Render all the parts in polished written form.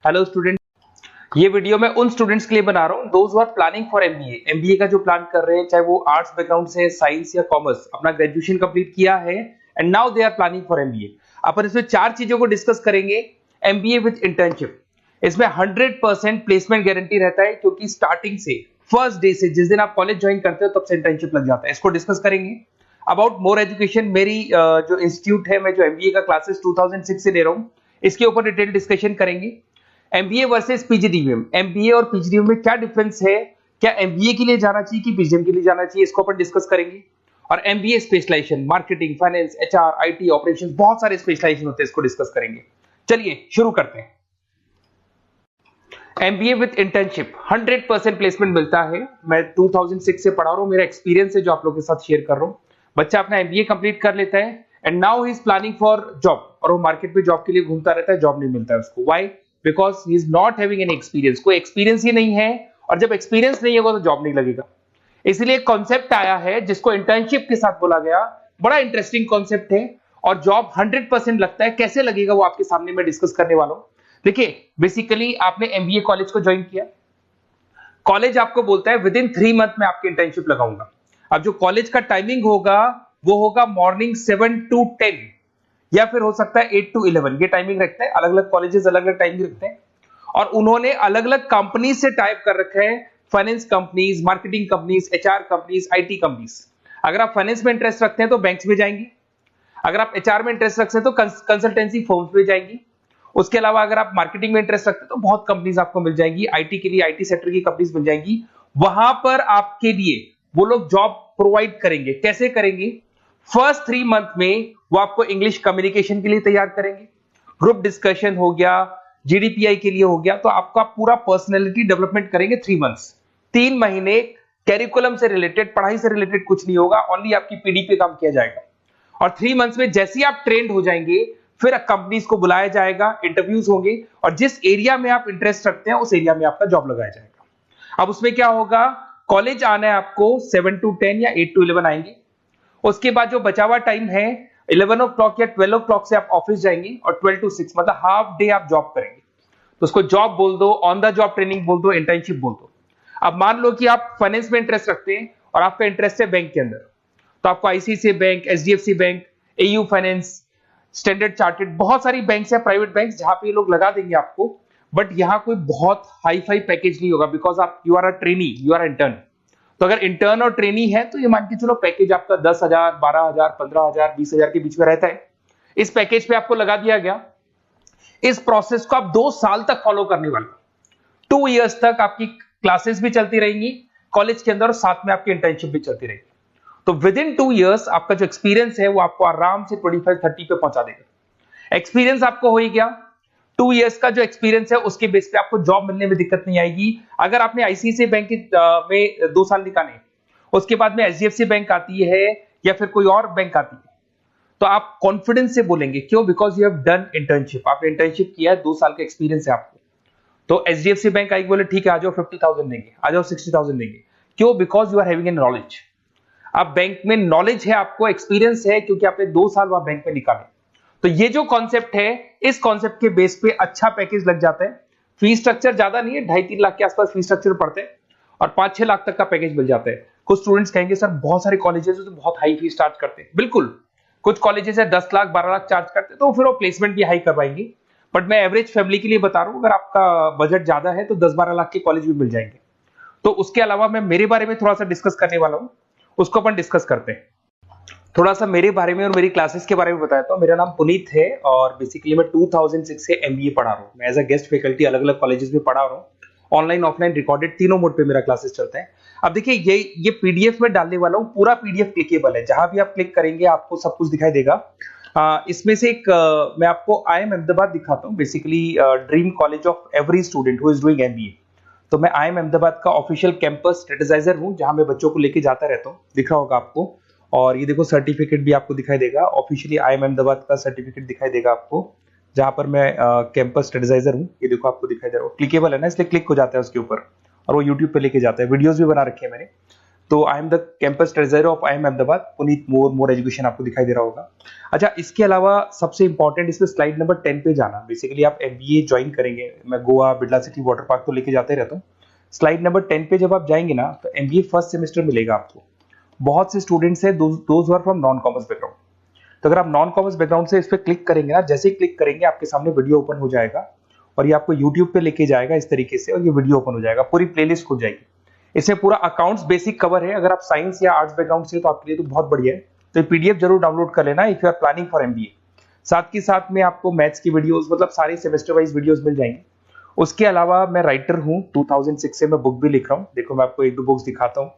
Hello student, ये video मैं उन स्टूडेंट्स के लिए बना रहा हूँ those who are planning for MBA. MBA का जो प्लान कर रहे हैं, चाहे वो आर्ट्स बैकग्राउंड से, साइंस या कॉमर्स, अपना ग्रेजुएशन कंप्लीट किया है and now they are planning for MBA. अपन इसमें चार चीजों को डिस्कस करेंगे। एमबीए विद इंटर्नशिप, इसमें 100% प्लेसमेंट गारंटी रहता है, क्योंकि स्टार्टिंग से फर्स्ट डे से जिस दिन आप कॉलेज ज्वाइन करते हो तब से इंटर्नशिप लग जाता है। इसको डिस्कस करेंगे। अबाउट मोर एजुकेशन, मेरी जो इंस्टीट्यूट है, मैं जो एमबीए का क्लासेस 2006 से ले रहा हूँ, इसके ऊपर डिटेल डिस्कशन करेंगे। एमबीए वर्सेस पीजीडीएम, एमबीए और पीजीडीएम में क्या डिफरेंस है, क्या एमबीए के लिए जाना चाहिए कि पीजीडीएम के लिए जाना चाहिए, इसको अपन डिस्कस करेंगे। और MBA specialisation, marketing, finance, HR, IT, operations, बहुत सारे स्पेशलाइजेशन होते हैं, इसको डिस्कस करेंगे। चलिए शुरू करते हैं। एमबीए विद इंटर्नशिप 100% प्लेसमेंट मिलता है। मैं 2006 से पढ़ा रहा हूँ, मेरा एक्सपीरियंस है जो आप लोगों के साथ शेयर कर रहा हूँ। बच्चा अपना एमबीए कंप्लीट कर लेता है and now he is planning for job, और वो मार्केट में जॉब के लिए घूमता रहता है, जॉब नहीं मिलता है उसको। Why? Because he is not having any experience. कोई एक्सपीरियंस ही नहीं है, और जब एक्सपीरियंस नहीं होगा तो जॉब नहीं लगेगा। इसलिए कॉन्सेप्ट आया है जिसको इंटर्नशिप के साथ बोला गया। बड़ा इंटरेस्टिंग कॉन्सेप्ट है, और जॉब 100% लगता है। कैसे लगेगा वो आपके सामने मैं डिस्कस करने वाला हूं। देखिए, बेसिकली आपने एमबीए कॉलेज को ज्वाइन किया, कॉलेज आपको बोलता है विद इन 3 मंथ में आपकी इंटर्नशिप लगाऊंगा। अब जो कॉलेज का टाइमिंग होगा वो होगा मॉर्निंग 7 to 10, या फिर हो सकता है 8 to 11। ये टाइमिंग रखते हैं, अलग अलग कॉलेजेस अलग अलग टाइमिंग रखते हैं। और उन्होंने अलग अलग कंपनी से टाइप कर रखा है, finance companies, marketing companies, HR companies, IT companies. अगर आप फाइनेंस में इंटरेस्ट रखते हैं तो बैंक्स में जाएंगी, अगर आप एचआर में इंटरेस्ट रखते हैं तो कंसल्टेंसी फर्म्स में जाएंगी। उसके अलावा अगर आप मार्केटिंग में इंटरेस्ट रखते हैं तो बहुत कंपनीज आपको मिल जाएंगी, आईटी के लिए आईटी सेक्टर की कंपनीज मिल जाएंगी। वहां पर आपके लिए वो लोग जॉब प्रोवाइड करेंगे। कैसे करेंगे? फर्स्ट 3 मंथ में वो आपको इंग्लिश कम्युनिकेशन के लिए तैयार करेंगे, ग्रुप डिस्कशन हो गया, जीडीपीआई के लिए हो गया, तो आपका पूरा पर्सनैलिटी डेवलपमेंट करेंगे 3 मंथ्स। 3 महीने कैरिकुलम से रिलेटेड, पढ़ाई से रिलेटेड कुछ नहीं होगा, ओनली आपकी पीडी पे काम किया जाएगा। और 3 मंथ्स में जैसे ही आप ट्रेंड हो जाएंगे, फिर कंपनीज को बुलाया जाएगा, इंटरव्यूज होंगे, और जिस एरिया में आप इंटरेस्ट रखते हैं उस एरिया में आपका जॉब लगाया जाएगा। अब उसमें क्या होगा, कॉलेज आना है आपको 7 to 10 या 8 to 11 आएंगे। उसके बाद जो बचा हुआ टाइम है 11 o'clock या 12 o'clock से आप ऑफिस जाएंगे, और 12 to 6 मतलब हाफ डे आप जॉब करेंगे। तो उसको जॉब बोल दो, ऑन द जॉब ट्रेनिंग बोल दो, इंटर्नशिप बोल दो। अब मान लो कि आप फाइनेंस में इंटरेस्ट रखते हैं और आपका इंटरेस्ट है बैंक के अंदर, तो आपको ICICI bank, HDFC bank, AU finance, standard chartered, बहुत सारी बैंक्स है, प्राइवेट बैंक्स, जहां पे ये लोग लगा देंगे आपको। बट यहाँ कोई बहुत हाई फाई पैकेज नहीं होगा, बिकॉज आप you are a trainee, you are intern. तो अगर इंटर्न और ट्रेनी है तो ये मान के चलो पैकेज आपका 10,000, 12,000, 15,000, 20,000 के बीच में रहता है। इस पैकेज पे आपको लगा दिया गया। इस प्रोसेस को आप 2 साल तक फॉलो करने वाले, 2 इयर्स तक आपकी क्लासेस भी चलती रहेंगी कॉलेज के अंदर, और साथ में आपकी इंटर्नशिप भी चलती रहेगी। तो विद इन 2 इयर्स आपका जो एक्सपीरियंस है वो आपको आराम से 25-30 पे पहुंचा देगा। एक्सपीरियंस आपको हो ही गया। 2 इयर्स का जो एक्सपीरियंस है उसके बेस पे आपको जॉब मिलने में दिक्कत नहीं आएगी। अगर आपने आईसीआईसीआई बैंक में 2 साल निकाले, उसके बाद में एचडीएफसी बैंक आती है या फिर कोई और बैंक आती है, तो आप कॉन्फिडेंस से बोलेंगे। क्यों? Because you have done internship, आपने इंटर्नशिप किया है, 2 साल का एक्सपीरियंस है आपको। तो एचडीएफसी बैंक आई बोले ठीक है, आ जाओ 50,000 देंगे, आ जाओ 60,000 देंगे। क्यों? Because you are having an knowledge. आप बैंक में नॉलेज है, आपको एक्सपीरियंस है, क्योंकि आपने 2 साल वहां बैंक में निकाले। तो ये जो कॉन्सेप्ट है, इस कॉन्सेप्ट के बेस पे अच्छा पैकेज लग जाता है। फीस स्ट्रक्चर ज्यादा नहीं है, 2.5-3 लाख के आसपास फीस स्ट्रक्चर पड़ते हैं, और 5-6 लाख तक का पैकेज मिल जाता है। कुछ स्टूडेंट्स कहेंगे सर बहुत सारे कॉलेजेस तो बहुत हाई फीस चार्ज करते हैं। बिल्कुल, कुछ कॉलेजेस है 10 लाख 12 लाख चार्ज करते हैं, तो फिर वो प्लेसमेंट भी हाई करवाएंगे। बट मैं एवरेज फैमिली के लिए बता रहा हूँ, अगर आपका बजट ज्यादा है तो 10-12 लाख के कॉलेज भी मिल जाएंगे। तो उसके अलावा मैं मेरे बारे में थोड़ा सा डिस्कस करने वाला हूँ, उसको अपन डिस्कस करते हैं। थोड़ा सा मेरे बारे में और मेरी क्लासेस के बारे में बताया। तो मेरा नाम पुनीत है, और बेसिकली मैं 2006 से एमबीए पढ़ा रहा हूँ। मैं एज अ गेस्ट फैकल्टी अलग अलग कॉलेजेस में पढ़ा रहा हूँ। ऑनलाइन, ऑफलाइन, रिकॉर्डेड, तीनों मोड पे मेरा क्लासेस चलता है। अब देखिए, ये पीडीएफ में डालने वाला हूँ, पूरा पीडीएफ क्लिकेबल है, जहां भी आप क्लिक करेंगे आपको सब कुछ दिखाई देगा। इसमें से एक मैं आपको आईएम अहमदाबाद दिखाता हूँ, basically dream college of every student who is doing MBA. तो मैं आईएम अहमदाबाद का ऑफिशियल कैंपस स्ट्रेटेजाइजर हूँ, जहां मैं बच्चों को लेके जाता रहता हूँ, दिख रहा होगा आपको। और ये देखो सर्टिफिकेट भी आपको दिखाई देगा, ऑफिशियली आईएम अहमदाबाद का सर्टिफिकेट दिखाई देगा आपको, जहां पर मैं कैंपस स्ट्रेटेजाइजर हूँ। ये देखो आपको दिखाई दे रहा है, क्लिकेबल है ना, इसलिए क्लिक हो जाता है उसके ऊपर, और वो यूट्यूब पे लेके जाता है। वीडियोस भी बना रखे हैं मैंने। तो I am the campus treasurer of IIM Ahmedabad, Puneet more education आपको दिखाई दे रहा होगा। अच्छा, इसके अलावा सबसे इंपॉर्टेंट इसमें स्लाइड नंबर 10 पे जाना। बेसिकली आप MBA ज्वाइन करेंगे, मैं Goa, Birla city, water park तो लेके जाते रहता हूँ। स्लाइड नंबर 10 पे जब आप जाएंगे ना, तो MBA फर्स्ट सेमेस्टर मिलेगा आपको। बहुत से स्टूडेंट्स हैं those are from non commerce background. तो अगर आप नॉन कॉमर्स बैकग्राउंड से इस पर क्लिक करेंगे ना, जैसे ही क्लिक करेंगे आपके सामने वीडियो ओपन हो जाएगा और ये आपको यूट्यूब पे लेके जाएगा इस तरीके से, और ये वीडियो ओपन हो जाएगा, पूरी प्लेलिस्ट खुल जाएगी। इसमें पूरा अकाउंट्स बेसिक कवर है। अगर आप साइंस या आर्ट्स बैकग्राउंड से तो आपके लिए तो बहुत बढ़िया है। तो ये PDF जरूर डाउनलोड कर लेना if you are planning for MBA। साथ के साथ में आपको मैथ्स की वीडियोस, मतलब सारे सेमेस्टर वाइज वीडियोस मिल जाएंगे। उसके अलावा मैं राइटर हूँ, 2006 से मैं बुक भी लिख रहा हूँ। देखो मैं आपको एक दो बुक्स दिखाता हूँ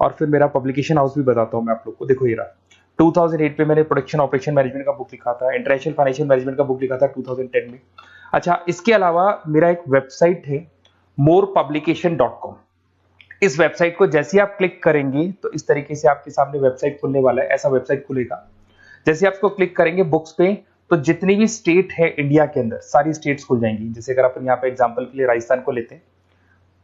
और फिर मेरा पब्लिकेशन हाउस भी बताता हूँ मैं आप लोग को। देखो ये रहा, 2008 में मैंने प्रोडक्शन ऑपरेशन मैनेजमेंट का बुक लिखा था, इंटरनेशनल फाइनेंशियल मैनेजमेंट का बुक लिखा था 2010 में। अच्छा, इसके अलावा मेरा एक वेबसाइट है morepublication.com। इस वेबसाइट को जैसे आप क्लिक करेंगे तो इस तरीके से आपके सामने वेबसाइट खुलने वाला है, ऐसा वेबसाइट खुलेगा। जैसे आप इसको क्लिक करेंगे बुक्स पे, तो जितनी भी स्टेट है इंडिया के अंदर सारी स्टेट्स खुल जाएंगी। जैसे अगर अपन यहाँ पे एग्जांपल के लिए राजस्थान को लेते हैं,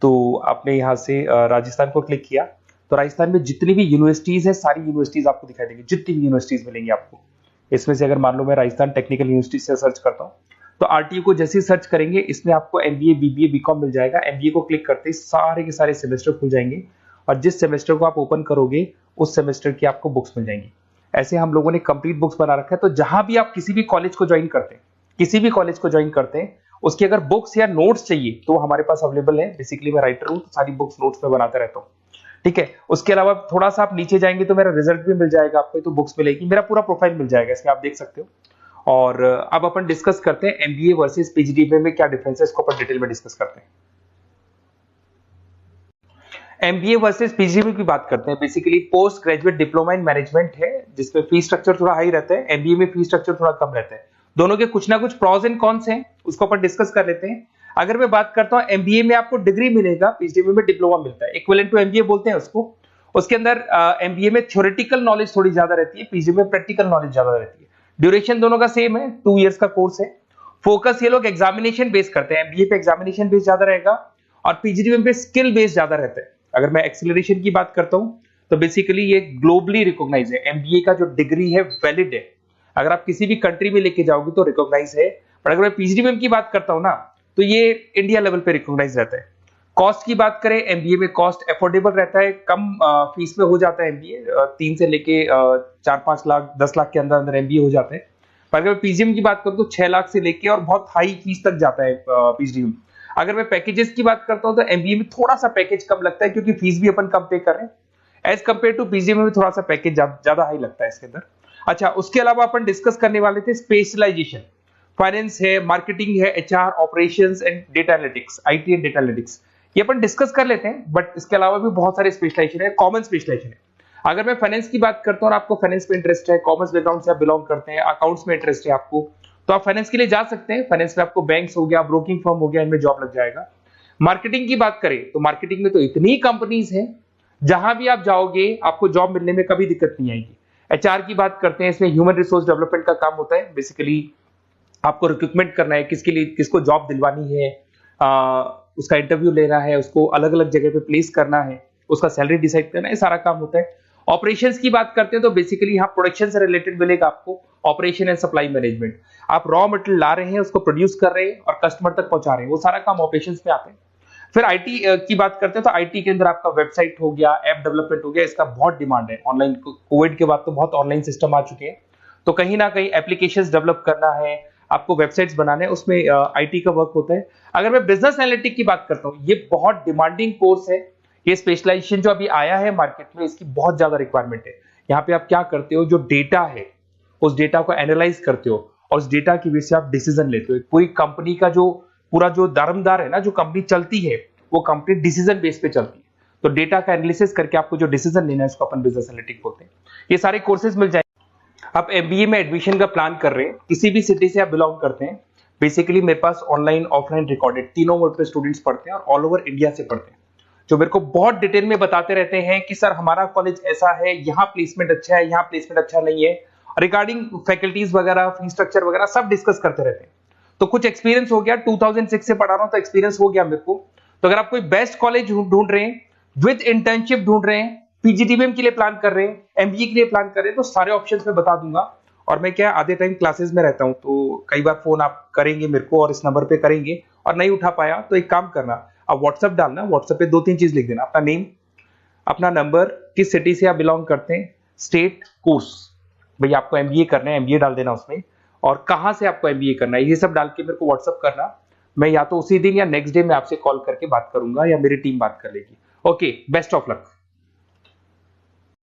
तो आपने यहाँ से राजस्थान को क्लिक किया तो राजस्थान में जितनी भी यूनिवर्सिटीज है सारी यूनिवर्सिटीज आपको दिखाई देंगी, जितनी भी यूनिवर्सिटीज मिलेंगी आपको। इसमें से अगर मान लो मैं राजस्थान टेक्निकल यूनिवर्सिटी से सर्च करता हूँ, तो RTU को जैसे ही सर्च करेंगे इसमें आपको MBA, BBA, BCom मिल जाएगा। MBA को क्लिक करते ही सारे के सारे सेमेस्टर खुल जाएंगे और जिस सेमेस्टर को आप ओपन करोगे उस सेमेस्टर की आपको बुक्स मिल जाएंगी। ऐसे हम लोगों ने कंप्लीट बुक्स बना रखा है। तो जहां भी आप किसी भी कॉलेज को ज्वाइन करते हैं, किसी भी कॉलेज को ज्वाइन करते हैं, उसकी अगर बुक्स या नोट्स चाहिए तो हमारे पास अवेलेबल है। बेसिकली मैं राइटर हूँ तो सारी बुक्स नोट्स में बनाता रहता हूँ, ठीक है। उसके अलावा थोड़ा सा आप नीचे जाएंगे तो मेरा रिजल्ट भी मिल जाएगा आपको, तो बुक्स मिलेगी, मेरा पूरा प्रोफाइल मिल जाएगा, इसमें आप देख सकते हो। और अब अपन डिस्कस करते हैं MBA वर्सेस PGDBA में क्या डिफरेंस है, इसको अपन डिटेल में डिस्कस करते हैं। MBA वर्सेस PGDBA की बात करते हैं। Basically post graduate diploma in management है, जिसमें फीस स्ट्रक्चर थोड़ा हाई रहता है। MBA में फीस स्ट्रक्चर थोड़ा कम रहता है। दोनों के कुछ ना कुछ प्रॉस एंड कॉन्स हैं, उसको अपन डिस्कस कर लेते हैं। अगर मैं बात करता हूं MBA में आपको डिग्री मिलेगा, PGDBA में डिप्लोमा मिलता है, इक्विवेलेंट टू MBA बोलते हैं उसको। उसके अंदर MBA में थ्योरेटिकल नॉलेज थोड़ी ज्यादा रहती है, PGDBA में प्रैक्टिकल नॉलेज ज्यादा रहती है। ड्यूरेशन दोनों का सेम है, 2 इयर्स का कोर्स है। फोकस ये लोग एग्जामिनेशन बेस करते हैं, MBA पे एग्जामिनेशन बेस ज्यादा रहेगा और PGDBA पे स्किल बेस ज्यादा रहता है। अगर मैं एक्सेलरेशन की बात करता हूं तो बेसिकली ये ग्लोबली रिकॉग्नाइज है। MBA का जो डिग्री है वैलिड है, अगर आप किसी भी कंट्री में लेके जाओगे तो रिकॉग्नाइज है। पर अगर मैं PGDBA की बात करता हूं ना, तो ये इंडिया लेवल पे रिकॉग्नाइज रहता है। कॉस्ट की बात करें, MBA में कॉस्ट अफोर्डेबल रहता है, कम फीस में हो जाता है MBA, 3 से लेके 4-5 लाख 10 लाख के अंदर अंदर MBA हो जाते हैं। पर अगर मैं PGDBA की बात करूं तो 6 लाख से लेके और बहुत हाई फीस तक जाता है PGDBA। अगर मैं पैकेजेस की बात करता हूं तो MBA में थोड़ा सा पैकेज कम लगता है, क्योंकि फीस भी अपन कम पे कर रहे हैं। एज कंपेयर टू PGDBA में थोड़ा सा पैकेज ज्यादा हाई लगता है इसके अंदर। अच्छा, उसके अलावा अपन डिस्कस करने वाले थे स्पेशलाइजेशन। फाइनेंस है, मार्केटिंग है, HR, operations and data analytics, IT and data analytics, ये अपन डिस्कस कर लेते हैं। बट इसके अलावा भी बहुत सारे स्पेशलाइजेशन है, कॉमन स्पेशलाइजेशन है। अगर मैं फाइनेंस की बात करता हूं और आपको फाइनेंस में इंटरेस्ट है, कॉमर्स बैकग्राउंड से आप बिलोंग करते हैं, अकाउंट्स में इंटरेस्ट है आपको, तो आप फाइनेंस के लिए जा सकते हैं। फाइनेंस में आपको बैंक्स हो गया, ब्रोकिंग फर्म हो गया, इनमें जॉब लग जाएगा। मार्केटिंग की बात करें तो मार्केटिंग में तो इतनी कंपनीज हैं, जहां भी आप जाओगे आपको जॉब मिलने में कभी दिक्कत नहीं आएगी। HR की बात करते हैं, इसमें ह्यूमन रिसोर्स डेवलपमेंट का काम होता है। बेसिकली आपको रिक्रूटमेंट करना है, किसके लिए किसको जॉब दिलवानी है, उसका इंटरव्यू लेना है, उसको अलग अलग जगह पे प्लेस करना है, उसका सैलरी डिसाइड करना है, सारा काम होता है। ऑपरेशंस की बात करते हैं तो बेसिकली यहाँ प्रोडक्शन से रिलेटेड मिलेगा आपको, ऑपरेशन एंड सप्लाई मैनेजमेंट। आप रॉ मटेरियल ला रहे हैं, उसको प्रोड्यूस कर रहे हैं और कस्टमर तक पहुंचा रहे हैं, वो सारा काम ऑपरेशंस में आते हैं। फिर IT की बात करते हैं तो IT के अंदर आपका वेबसाइट हो गया, ऐप डेवलपमेंट हो गया, इसका बहुत डिमांड है। ऑनलाइन कोविड के बाद तो बहुत ऑनलाइन सिस्टम आ चुके हैं, तो कहीं ना कहीं एप्लीकेशंस डेवलप करना है, आपको वेबसाइट्स बनाने हैं, उसमें IT का वर्क होता है। अगर मैं बिजनेस एनालिटिक की बात करता हूँ, ये बहुत डिमांडिंग कोर्स है। ये स्पेशलाइजेशन जो अभी आया है मार्केट में, इसकी बहुत ज्यादा रिक्वायरमेंट है। यहाँ पे आप क्या करते हो, जो डेटा है उस डेटा को एनालाइज करते हो और उस डेटा की वजह से आप डिसीजन लेते हो। पूरी कंपनी का जो पूरा जो दारोमदार है ना, जो कंपनी चलती है वो कंपनी डिसीजन बेस पे चलती है। तो डेटा का एनालिसिस करके आपको जो डिसीजन लेना है उसको अपन बिजनेस एनालिटिक बोलते हैं। ये सारे कोर्सेज मिल जाएंगे। आप MBA में एडमिशन का प्लान कर रहे हैं, किसी भी सिटी से आप बिलोंग करते हैं, बेसिकली मेरे पास ऑनलाइन ऑफलाइन रिकॉर्डेड तीनों मोड पे स्टूडेंट्स पढ़ते हैं और ऑल ओवर इंडिया से पढ़ते हैं, जो मेरे को बहुत डिटेल में बताते रहते हैं कि सर हमारा कॉलेज ऐसा है, यहाँ प्लेसमेंट अच्छा है, यहाँ प्लेसमेंट अच्छा नहीं है, रिगार्डिंग फैकल्टीज वगैरह, फी स्ट्रक्चर वगैरह सब डिस्कस करते रहते हैं। तो कुछ एक्सपीरियंस हो गया, 2006 से पढ़ा रहा हूं तो एक्सपीरियंस हो गया मेरे को। तो अगर आप कोई बेस्ट कॉलेज ढूंढ रहे हैं, विद इंटर्नशिप ढूंढ रहे हैं, पीजीडीबीएम के लिए प्लान कर रहे हैं, एमबीए के लिए प्लान कर रहे हैं, तो सारे ऑप्शंस मैं बता दूंगा। और मैं क्या आधे टाइम क्लासेस में रहता हूं, तो कई बार फोन आप करेंगे मेरे को और इस नंबर पे करेंगे और नहीं उठा पाया तो एक काम करना, आप व्हाट्सएप डालना, व्हाट्सएप पे 2-3 चीज लिख देना, अपना नेम, अपना नंबर, किस सिटी से आप बिलोंग करते हैं, स्टेट, कोर्स, भाई आपको एमबीए करना है एमबीए डाल देना उसमें, और कहां से आपको एमबीए करना है, ये सब डाल के मेरे को व्हाट्सएप करना। मैं या तो उसी दिन या नेक्स्ट डे में आपसे कॉल करके बात करूंगा या मेरी टीम बात कर लेगी। Okay, best of luck.